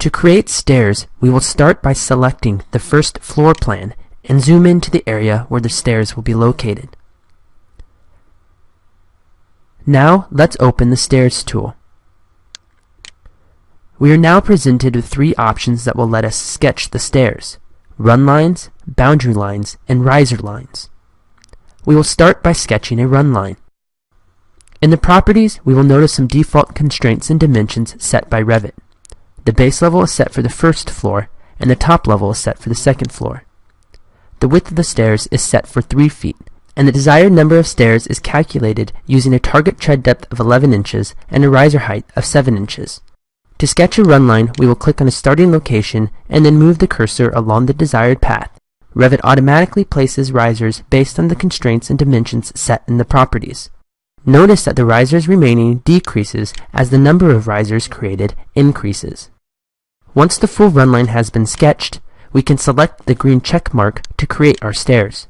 To create stairs, we will start by selecting the first floor plan and zoom into the area where the stairs will be located. Now let's open the Stairs tool. We are now presented with three options that will let us sketch the stairs: run lines, boundary lines, and riser lines. We will start by sketching a run line. In the properties, we will notice some default constraints and dimensions set by Revit. The base level is set for the first floor, and the top level is set for the second floor. The width of the stairs is set for 3 feet, and the desired number of stairs is calculated using a target tread depth of 11 inches and a riser height of 7 inches. To sketch a run line, we will click on a starting location and then move the cursor along the desired path. Revit automatically places risers based on the constraints and dimensions set in the properties. Notice that the risers remaining decreases as the number of risers created increases. Once the full run line has been sketched, we can select the green check mark to create our stairs.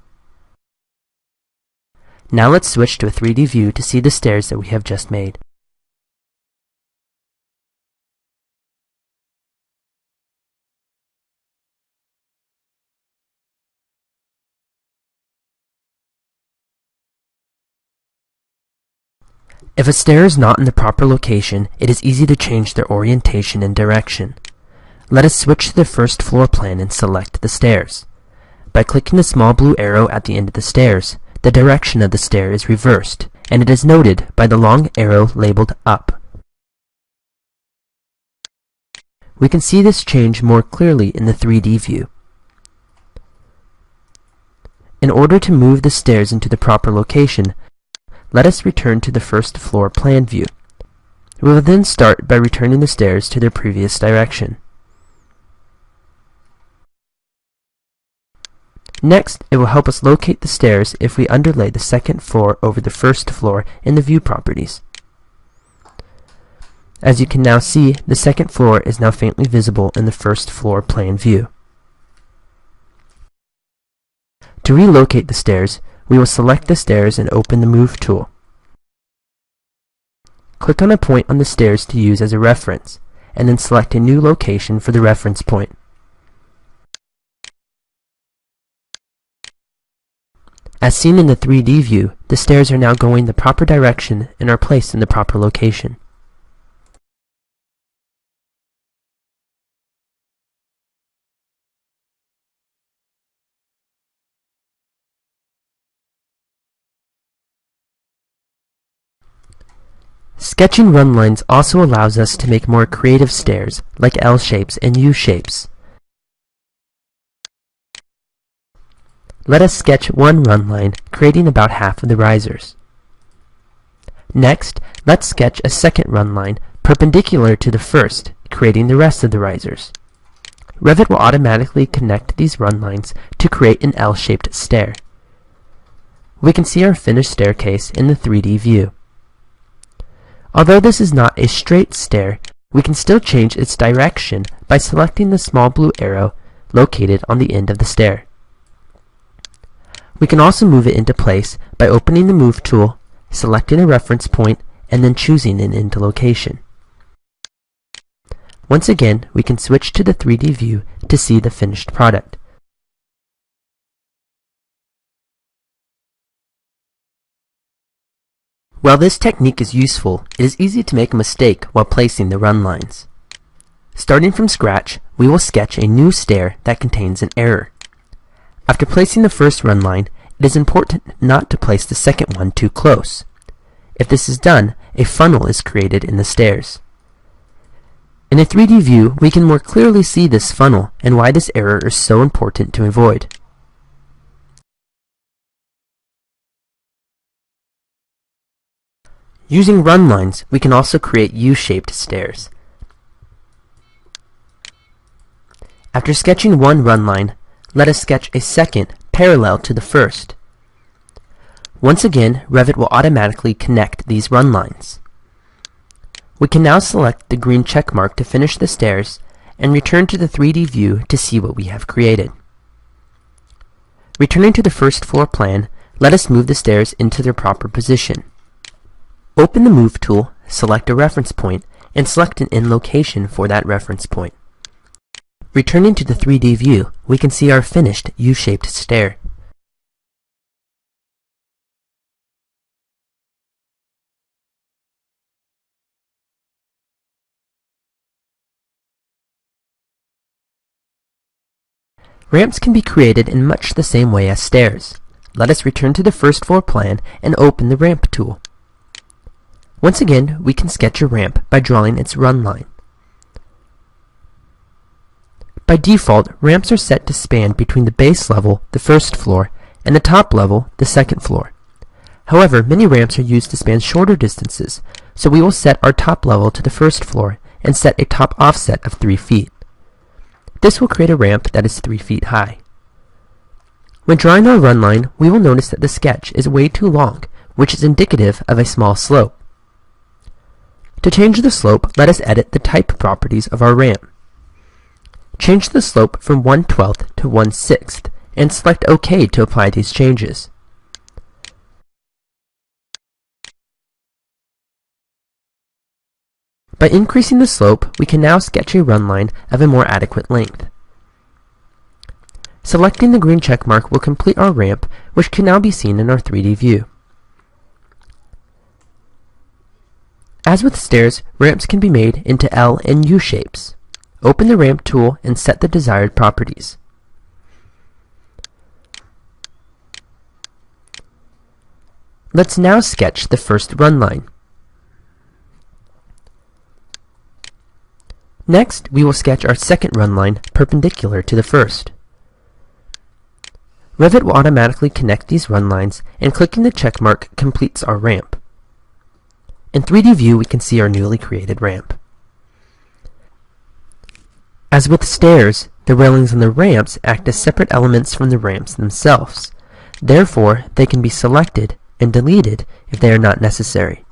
Now let's switch to a 3D view to see the stairs that we have just made. If a stair is not in the proper location, it is easy to change their orientation and direction. Let us switch to the first floor plan and select the stairs. By clicking the small blue arrow at the end of the stairs, the direction of the stair is reversed, and it is noted by the long arrow labeled up. We can see this change more clearly in the 3D view. In order to move the stairs into the proper location, let us return to the first floor plan view. We will then start by returning the stairs to their previous direction. Next, it will help us locate the stairs if we underlay the second floor over the first floor in the view properties. As you can now see, the second floor is now faintly visible in the first floor plan view. To relocate the stairs, we will select the stairs and open the Move tool. Click on a point on the stairs to use as a reference, and then select a new location for the reference point. As seen in the 3D view, the stairs are now going the proper direction and are placed in the proper location. Sketching run lines also allows us to make more creative stairs, like L shapes and U shapes. Let us sketch one run line, creating about half of the risers. Next, let's sketch a second run line, perpendicular to the first, creating the rest of the risers. Revit will automatically connect these run lines to create an L-shaped stair. We can see our finished staircase in the 3D view. Although this is not a straight stair, we can still change its direction by selecting the small blue arrow located on the end of the stair. We can also move it into place by opening the Move tool, selecting a reference point, and then choosing an end location. Once again, we can switch to the 3D view to see the finished product. While this technique is useful, it is easy to make a mistake while placing the run lines. Starting from scratch, we will sketch a new stair that contains an error. After placing the first run line, it is important not to place the second one too close. If this is done, a funnel is created in the stairs. In a 3D view, we can more clearly see this funnel and why this error is so important to avoid. Using run lines, we can also create U-shaped stairs. After sketching one run line, let us sketch a second parallel to the first. Once again, Revit will automatically connect these run lines. We can now select the green check mark to finish the stairs and return to the 3D view to see what we have created. Returning to the first floor plan, let us move the stairs into their proper position. Open the Move tool, select a reference point, and select an end location for that reference point. Returning to the 3D view, we can see our finished U-shaped stair. Ramps can be created in much the same way as stairs. Let us return to the first floor plan and open the ramp tool. Once again, we can sketch a ramp by drawing its run line. By default, ramps are set to span between the base level, the first floor, and the top level, the second floor. However, many ramps are used to span shorter distances, so we will set our top level to the first floor and set a top offset of 3 feet. This will create a ramp that is 3 feet high. When drawing our run line, we will notice that the sketch is way too long, which is indicative of a small slope. To change the slope, let us edit the type properties of our ramp. Change the slope from 1/12 to 1/6 and select OK to apply these changes. By increasing the slope, we can now sketch a run line of a more adequate length. Selecting the green check mark will complete our ramp, which can now be seen in our 3D view. As with stairs, ramps can be made into L and U shapes. Open the ramp tool and set the desired properties. Let's now sketch the first run line. Next, we will sketch our second run line perpendicular to the first. Revit will automatically connect these run lines, and clicking the check mark completes our ramp. In 3D view, we can see our newly created ramp. As with stairs, the railings on the ramps act as separate elements from the ramps themselves. Therefore, they can be selected and deleted if they are not necessary.